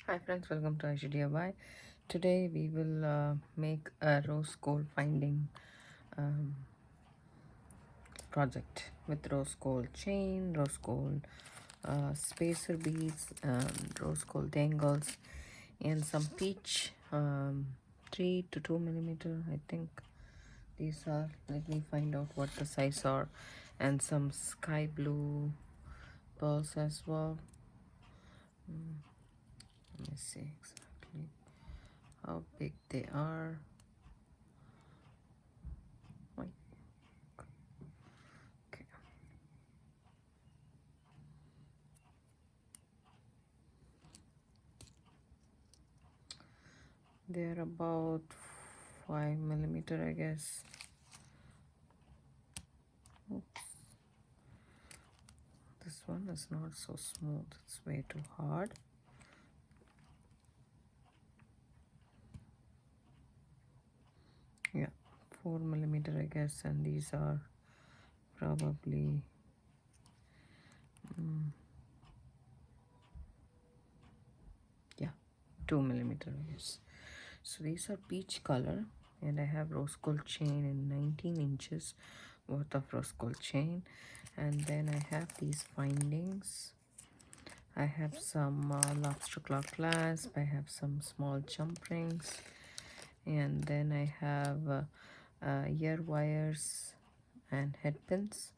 Hi friends, welcome to IGDIY. Today we will make a rose gold finding um, project with rose gold chain, rose gold spacer beads, rose gold dangles, and some peach 3 to 2 millimeter. I think these are. Let me find out what the size are, and some sky blue pearls as well. Let me see exactly how big they are. Like, okay. They're about 5 millimeter, I guess. Oops. This one is not so smooth, it's way too hard. Yeah, 4 millimeter, I guess, and these are probably yeah, 2 millimeter, I guess. So these are peach color, and I have rose gold chain in 19 inches worth of rose gold chain, and then I have these findings. I have some lobster claw clasp, I have some small jump rings, and then I have ear wires and head pins.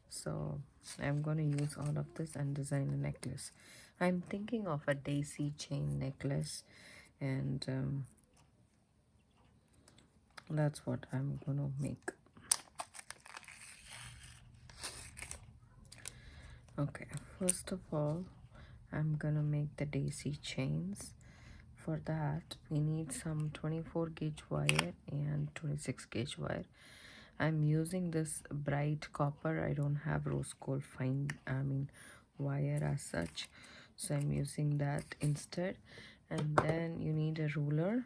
So I'm going to use all of this and design a necklace. I'm thinking of a daisy chain necklace, and that's what I'm going to make. Okay, first of all, I'm gonna make the daisy chains. For that, we need some 24 gauge wire and 26 gauge wire. I'm using this bright copper. I don't have rose gold wire as such, so I'm using that instead. And then you need a ruler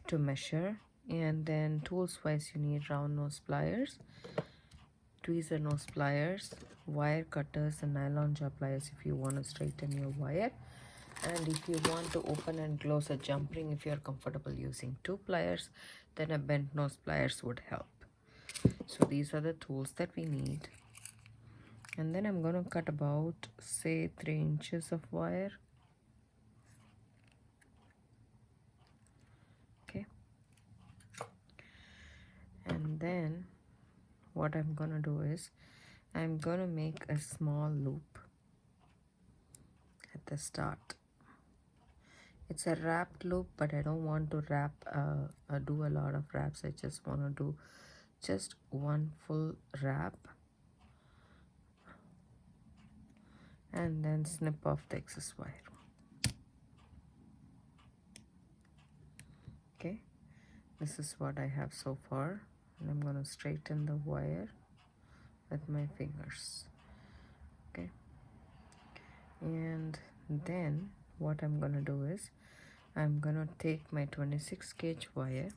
to measure, and then tools wise you need round nose pliers, tweezer nose pliers, wire cutters, and nylon jaw pliers if you want to straighten your wire. And if you want to open and close a jump ring, if you're comfortable using 2 pliers, then a bent nose pliers would help. So these are the tools that we need. And then I'm going to cut about, say, 3 inches of wire. Okay. And then what I'm going to do is I'm going to make a small loop at the start. It's a wrapped loop, but I don't want to do a lot of wraps. I just want to do just one full wrap and then snip off the excess wire. Okay, this is what I have so far, and I'm going to straighten the wire with my fingers. Okay, and then what I'm going to do is I'm going to take my 26 gauge wire.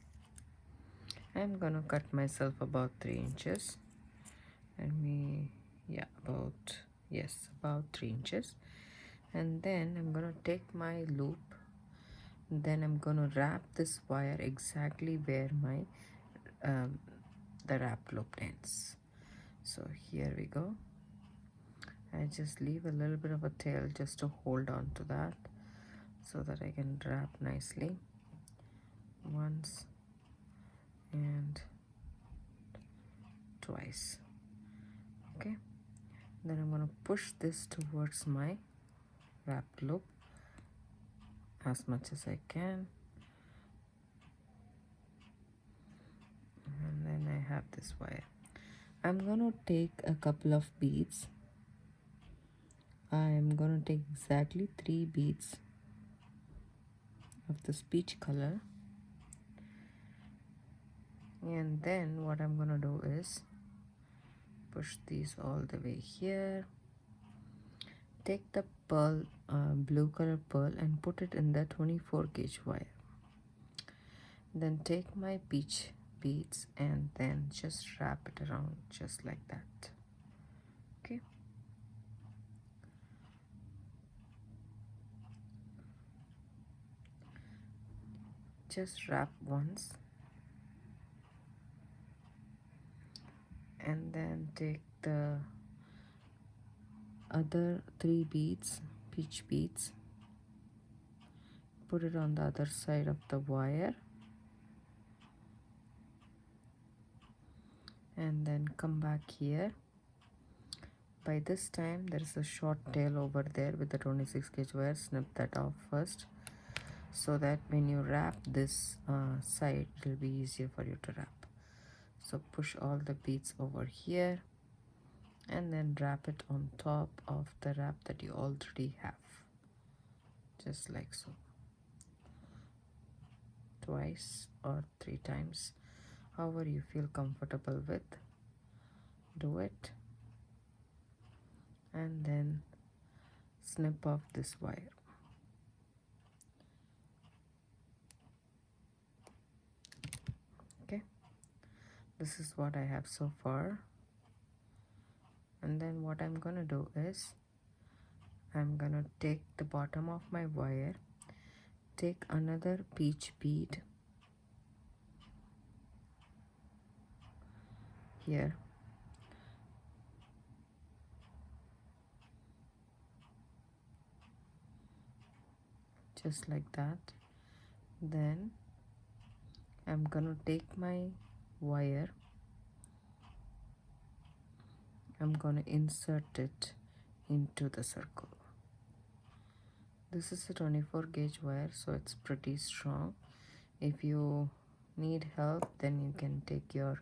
I'm going to cut myself about 3 inches, and about 3 inches. And then I'm going to take my loop, then I'm going to wrap this wire exactly where my the wrap loop ends. So here we go. I just leave a little bit of a tail just to hold on to that so that I can wrap nicely once and twice. Okay, then I'm going to push this towards my wrap loop as much as I can, and then I have this wire. I'm going to take a couple of beads. I'm going to take exactly 3 beads of this peach color, and then what I'm going to do is push these all the way here. Take the pearl, blue color pearl, and put it in the 24 gauge wire. Then take my peach beads and then just wrap it around just like that. Okay. just wrap once and then take the other 3 beads, peach beads, put it on the other side of the wire, and then come back here. By this time there is a short tail over there with the 26 gauge wire. Snip that off first so that when you wrap this side it will be easier for you to wrap. So push all the beads over here and then wrap it on top of the wrap that you already have, just like so, twice or 3 times, however you feel comfortable with. Do it and then snip off this wire. Okay, this is what I have so far. And then what I'm gonna do is I'm gonna take the bottom of my wire, take another peach bead here, just like that. Then I'm gonna take my wire, I'm gonna insert it into the circle. This is a 24 gauge wire, so it's pretty strong. If you need help, then you can take your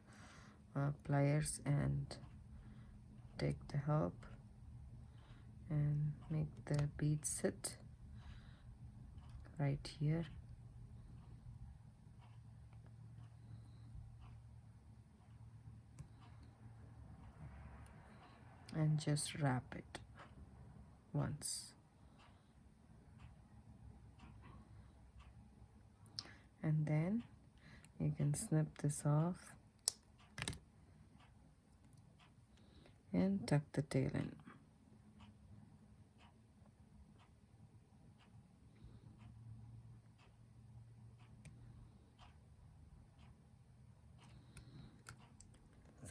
pliers and take the help and make the bead sit right here. And just wrap it once. And then you can snip this off and tuck the tail in.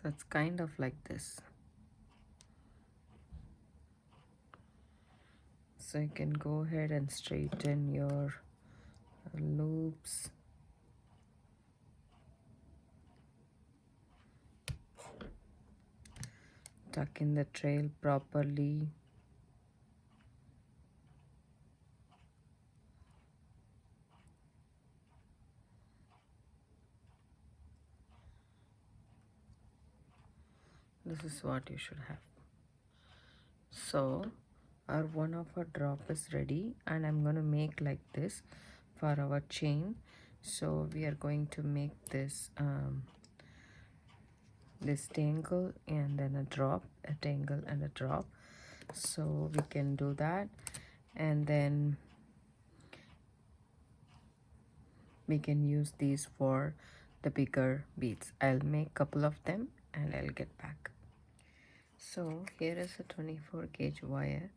So it's kind of like this. So you can go ahead and straighten your loops. Tuck in the trail properly. This is what you should have. So our one of our drop is ready, and I'm going to make like this for our chain. So we are going to make this this tangle and then a drop, a tangle and a drop. So we can do that, and then we can use these for the bigger beads. I'll make couple of them and I'll get back. So here is a 24 gauge wire.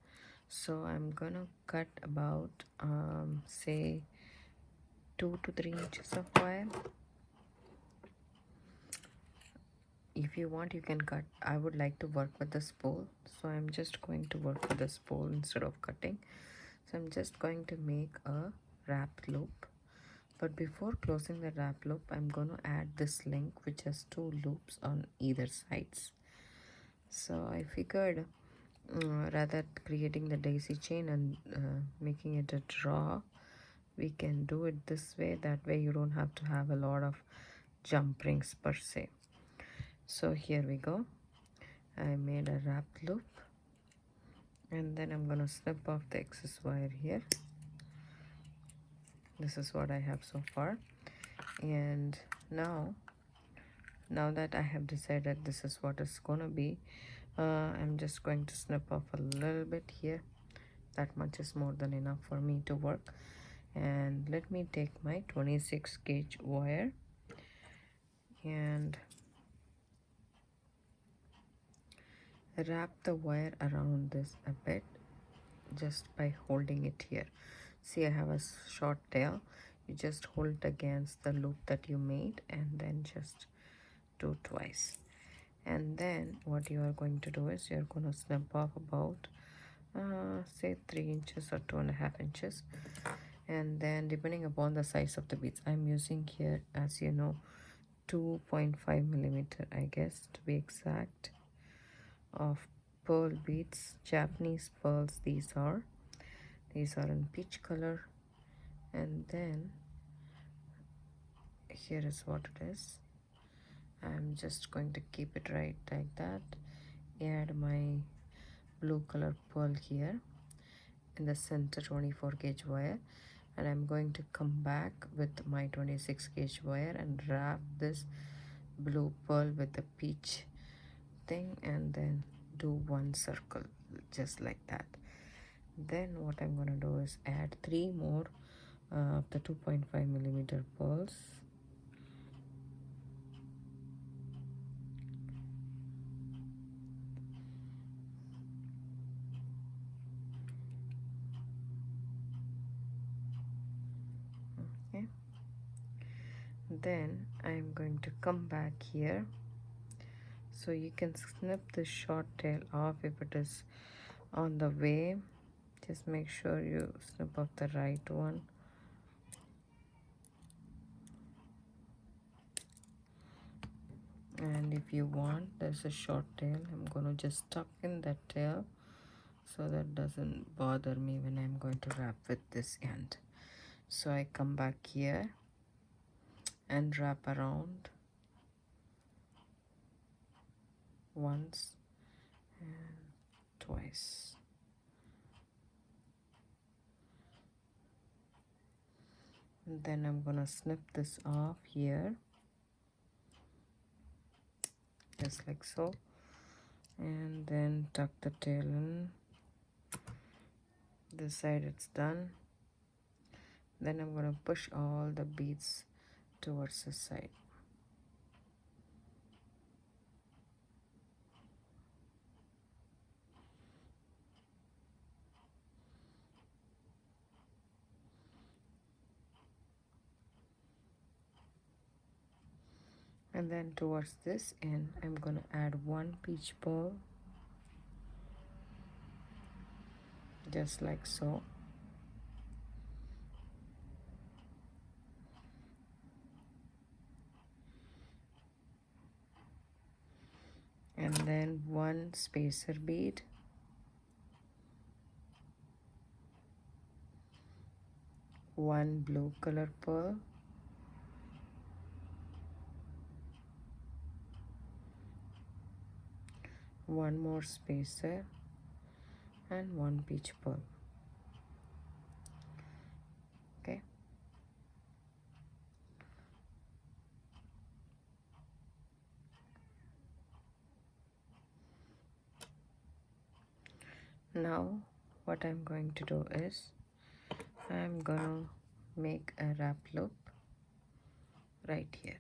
So I'm gonna cut about say 2 to 3 inches of wire. If you want, you can cut. I would like to work with the spool, so I'm just going to work with the spool instead of cutting. So I'm just going to make a wrap loop, but before closing the wrap loop, I'm going to add this link which has 2 loops on either sides. So I figured rather creating the daisy chain and making it a draw, we can do it this way. That way you don't have to have a lot of jump rings per se. So here we go. I made a wrap loop, and then I'm gonna snip off the excess wire here. This is what I have so far. And now that I have decided this is what it's gonna be, I'm just going to snip off a little bit here. That much is more than enough for me to work. And let me take my 26 gauge wire and wrap the wire around this a bit just by holding it here. See, I have a short tail. You just hold against the loop that you made and then just do twice. And then what you are going to do is you're going to snip off about say 3 inches or 2.5 inches, and then depending upon the size of the beads, I'm using here, as you know, 2.5 millimeter, I guess to be exact, of pearl beads, Japanese pearls. These are in peach color. And then here is what it is. I'm just going to keep it right like that. Add my blue color pearl here in the center 24 gauge wire, and I'm going to come back with my 26 gauge wire and wrap this blue pearl with the peach thing, and then do one circle just like that. Then what I'm going to do is add 3 more of the 2.5 millimeter pearls. Okay, then I'm going to come back here, so you can snip the short tail off if it is on the way. Just make sure you snip off the right one. And if you want, there's a short tail, I'm gonna just tuck in that tail so that doesn't bother me when I'm going to wrap with this end. So I come back here and wrap around once and twice. And then I'm gonna snip this off here, just like so, and then tuck the tail in. This side it's done. Then I'm gonna push all the beads towards the side. And then towards this end, I'm gonna add one peach pearl, just like so. And then one spacer bead, one blue color pearl, one more spacer, and one peach pearl. Okay, now what I'm going to do is I'm gonna make a wrap loop right here.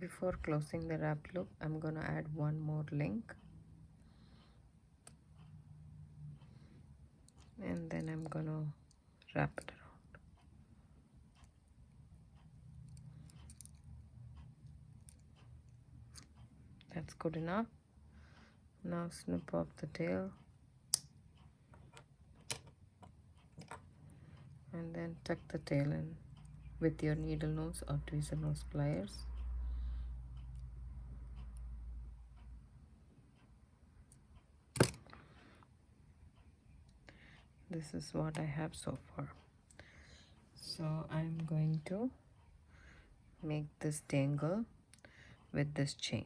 Before closing the wrap loop, I'm gonna add one more link, and then I'm gonna wrap it around. That's good enough. Now snip off the tail and then tuck the tail in with your needle nose or tweezer nose pliers. This is what I have so far. So I'm going to make this dangle with this chain.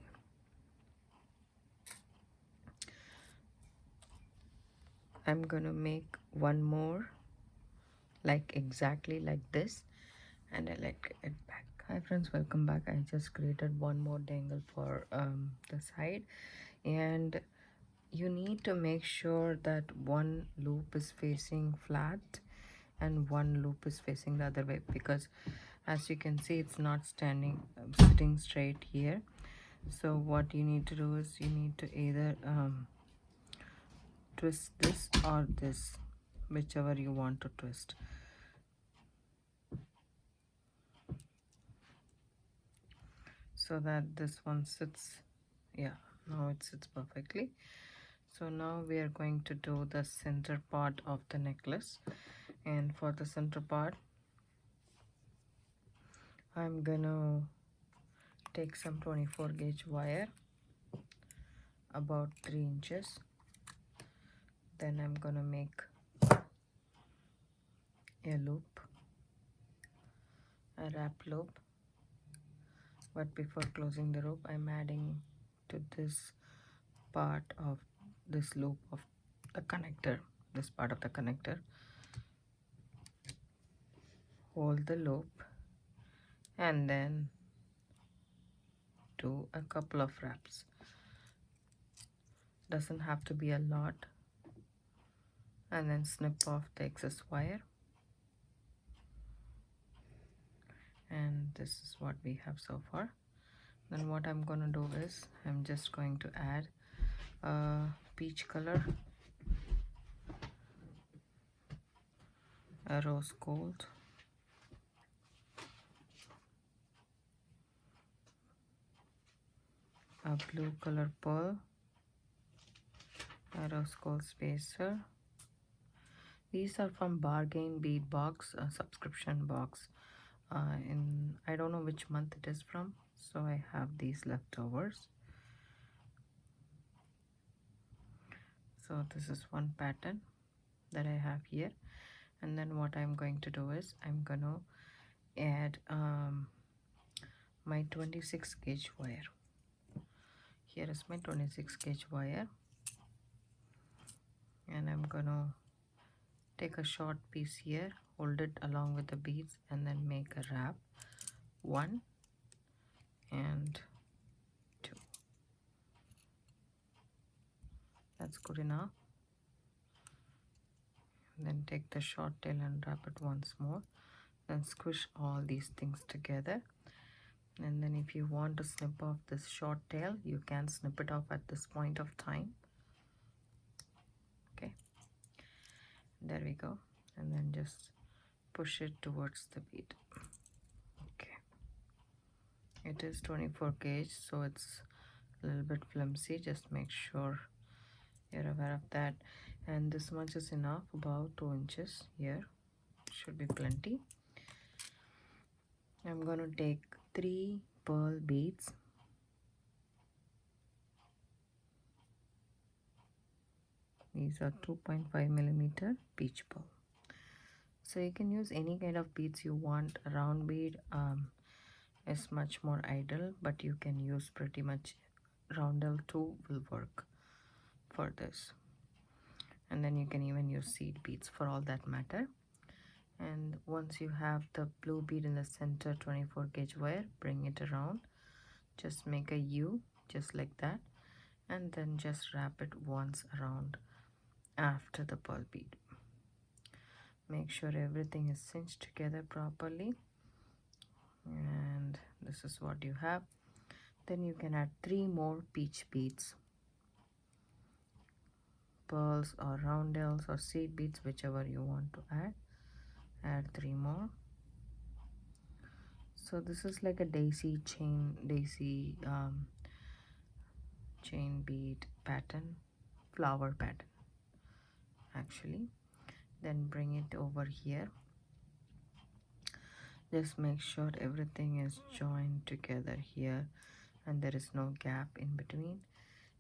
I'm gonna make one more like exactly like this, and I let it back. Hi friends, welcome back. I just created one more dangle for the side, and you need to make sure that one loop is facing flat and one loop is facing the other way, because as you can see it's not sitting straight here. So what you need to do is you need to either twist this or this, whichever you want to twist. So that this one sits, yeah, now it sits perfectly. So now we are going to do the center part of the necklace, and for the center part I'm gonna take some 24 gauge wire, about 3 inches. Then I'm gonna make a loop, a wrap loop, but before closing the loop I'm adding to this part of this loop of the connector, this part of the connector. Hold the loop and then do a couple of wraps. Doesn't have to be a lot. And then snip off the excess wire. And this is what we have so far. Then what I'm gonna do is I'm just going to add a peach color, a rose gold, a blue color pearl, a rose gold spacer. These are from Bargain Bead Box, a subscription box. In I don't know which month it is from, so I have these leftovers. So this is one pattern that I have here, and then what I'm going to do is I'm gonna add my 26 gauge wire. Here is my 26 gauge wire, and I'm gonna take a short piece here, hold it along with the beads, and then make a wrap. 1 and 2. That's good enough. Then take the short tail and wrap it once more. Then squish all these things together. And then if you want to snip off this short tail, you can snip it off at this point of time. Okay, there we go. And then just push it towards the bead. Okay, it is 24 gauge, so it's a little bit flimsy. Just make sure you're aware of that. And this much is enough, about 2 inches here should be plenty. I'm going to take 3 pearl beads. These are 2.5 millimeter peach pearl. So you can use any kind of beads you want. A round bead is much more ideal, but you can use pretty much roundel too, will work for this. And then you can even use seed beads for all that matter. And once you have the blue bead in the center 24 gauge wire, bring it around, just make a U just like that, and then just wrap it once around after the pearl bead. Make sure everything is cinched together properly, and this is what you have. Then you can add 3 more peach beads, pearls or roundels or seed beads, whichever you want to add 3 more. So this is like a daisy chain bead pattern, flower pattern actually. Then bring it over here. Just make sure everything is joined together here and there is no gap in between.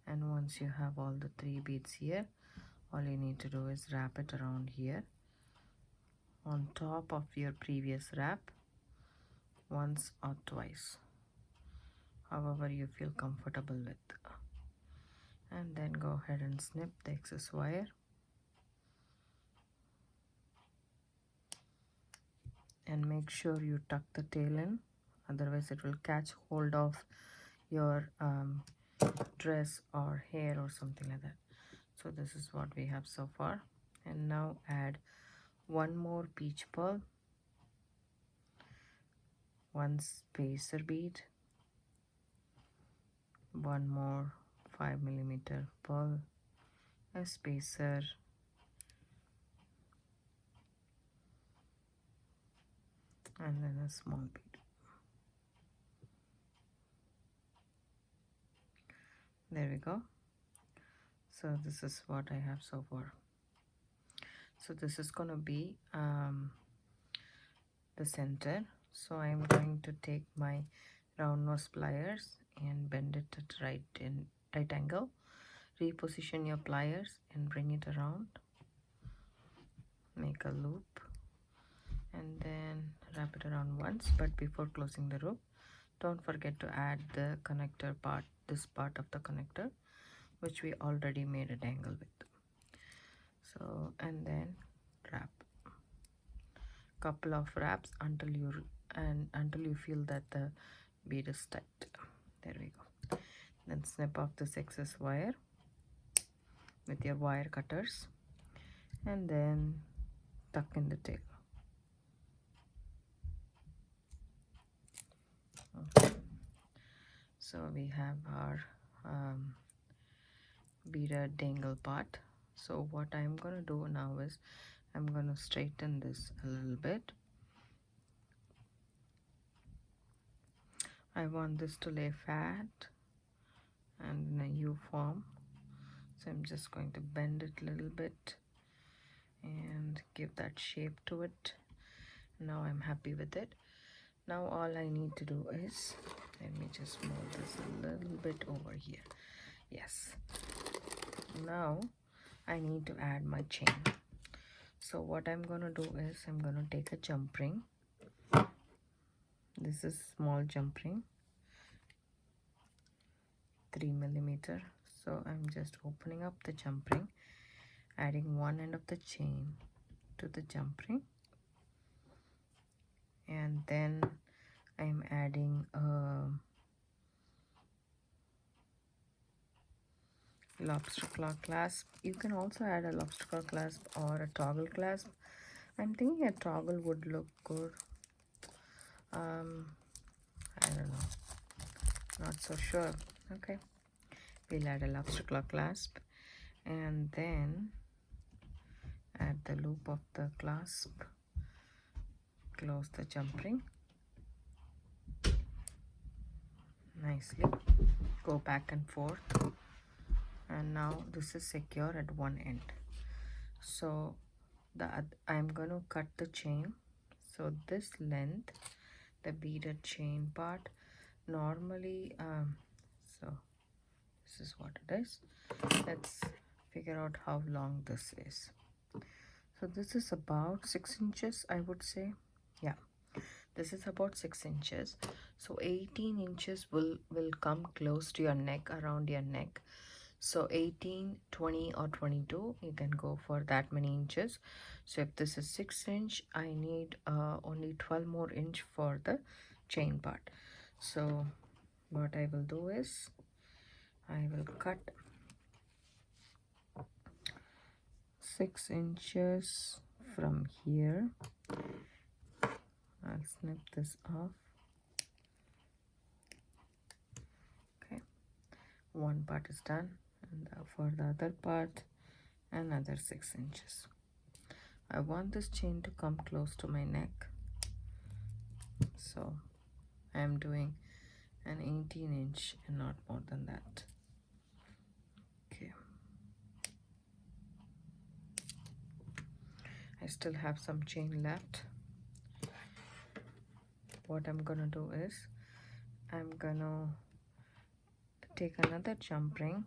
And once you have all the 3 beads here, all you need to do is wrap it around here on top of your previous wrap once or twice, however you feel comfortable with. And then go ahead and snip the excess wire. And make sure you tuck the tail in, otherwise it will catch hold of your dress or hair or something like that. So this is what we have so far. And now add 1 more peach pearl, 1 spacer bead, 1 more 5 millimeter pearl, a spacer, and then a small bead. There we go. So this is what I have so far. So this is gonna be the center. So I'm going to take my round nose pliers and bend it at right angle. Reposition your pliers and bring it around. Make a loop and then wrap it around once, but before closing the loop, don't forget to add the connector part, this part of the connector, which we already made a dangle with. So, and then wrap. Couple of wraps until you feel that the bead is tight. There we go. Then snip off this excess wire with your wire cutters and then tuck in the tail. Okay. So we have our beaded dangle part. So what I'm gonna do now is I'm gonna straighten this a little bit. I want this to lay flat and in a U form. So I'm just going to bend it a little bit and give that shape to it. Now I'm happy with it. Now all I need to do is, let me just move this a little bit over here. Yes. Now I need to add my chain. So what I'm gonna do is I'm gonna take a jump ring. This is small jump ring, 3 millimeter. So I'm just opening up the jump ring, adding one end of the chain to the jump ring, and then I'm adding a lobster claw clasp. You can also add a lobster claw clasp or a toggle clasp. I'm thinking a toggle would look good. I don't know, not so sure. Okay, we'll add a lobster claw clasp and then add the loop of the clasp, close the jump ring nicely, go back and forth, and now this is secure at one end. So I'm going to cut the chain. So this length, the beaded chain part, normally so this is what it is. Let's figure out how long this is. So this is about 6 inches, I would say. Yeah, this is about 6 inches. So 18 inches will come close to your neck, around your neck. So 18, 20 or 22, you can go for that many inches. So if this is 6 inch, I need only 12 more inch for the chain part. So what I will do is I will cut 6 inches from here. I'll snip this off. Okay, one part is done, and for the other part another 6 inches. I want this chain to come close to my neck, so I am doing an 18 inch and not more than that. Okay, I still have some chain left. What I'm gonna do is I'm gonna take another jump ring,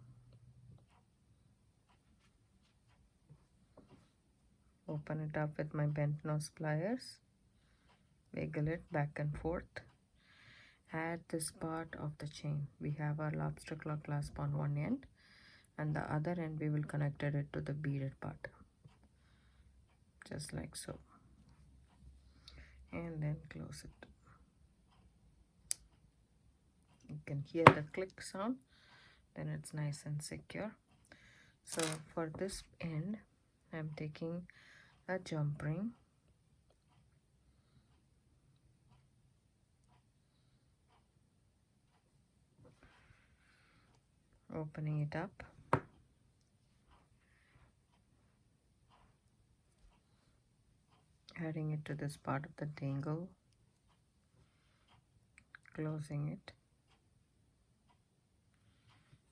open it up with my bent nose pliers, wiggle it back and forth, add this part of the chain. We have our lobster claw clasp on one end, and the other end we will connect it to the beaded part, just like so, and then close it. You can hear the click sound, then it's nice and secure. So for this end I'm taking a jump ring, opening it up, adding it to this part of the dangle, closing it.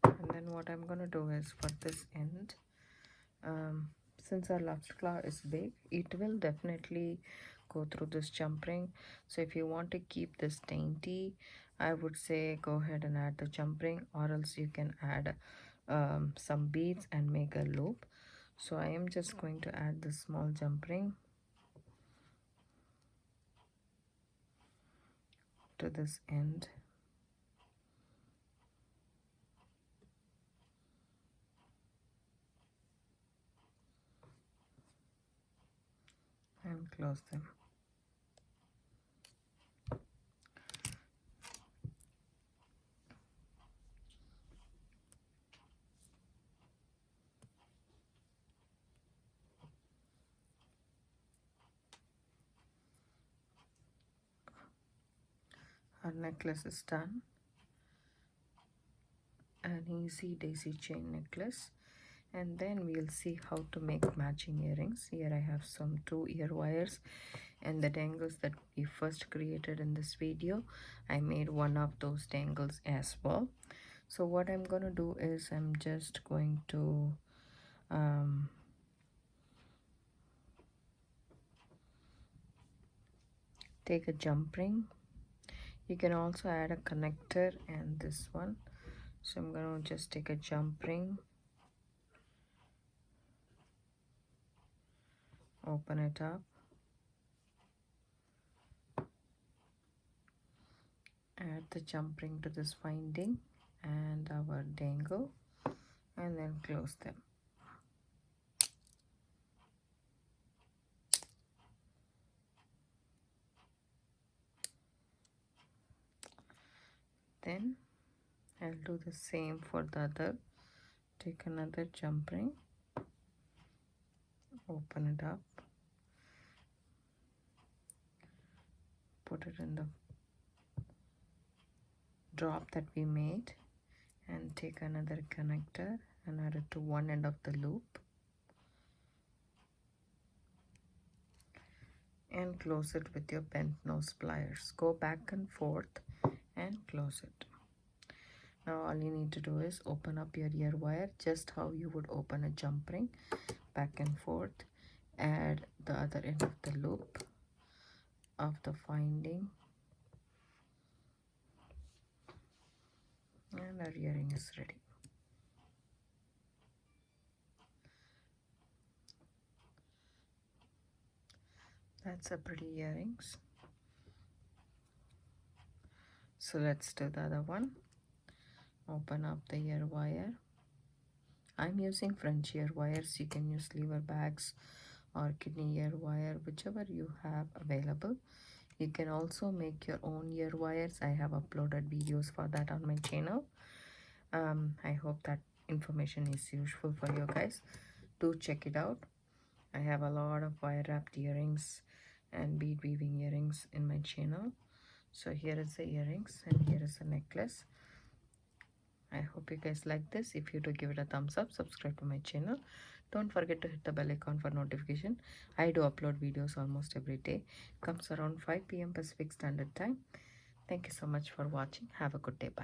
And then what I'm going to do is for this end, since our lobster claw is big, it will definitely go through this jump ring. So if you want to keep this dainty, I would say go ahead and add the jump ring, or else you can add some beads and make a loop. So I am just going to add the small jump ring to this end. And close them. Our necklace is done. An easy daisy chain necklace. And then we'll see how to make matching earrings. Here I have some 2 ear wires and the dangles that we first created in this video. I made one of those dangles as well. So what I'm going to do is I'm just going to take a jump ring. You can also add a connector and this one. So I'm going to just take a jump ring, open it up, add the jump ring to this winding and our dangle, and then close them. Then I'll do the same for the other. Take another jump ring, open it up, put it in the drop that we made, and take another connector and add it to one end of the loop and close it with your bent nose pliers. Go back and forth and close it. Now all you need to do is open up your ear wire just how you would open a jump ring, back and forth, add the other end of the loop of the winding, and our earring is ready. That's a pretty earrings. So let's do the other one. Open up the ear wire. I'm using French ear wires. You can use lever bags or kidney ear wire, whichever you have available. You can also make your own ear wires. I have uploaded videos for that on my channel. I hope that information is useful for you guys. Do check it out. I have a lot of wire wrapped earrings and bead weaving earrings in my channel. So here is the earrings and here is the necklace. I hope you guys like this. If you do, give it a thumbs up, subscribe to my channel. Don't forget to hit the bell icon for notification. I do upload videos almost every day. Comes around 5 p.m. Pacific Standard Time. Thank you so much for watching. Have a good day. Bye.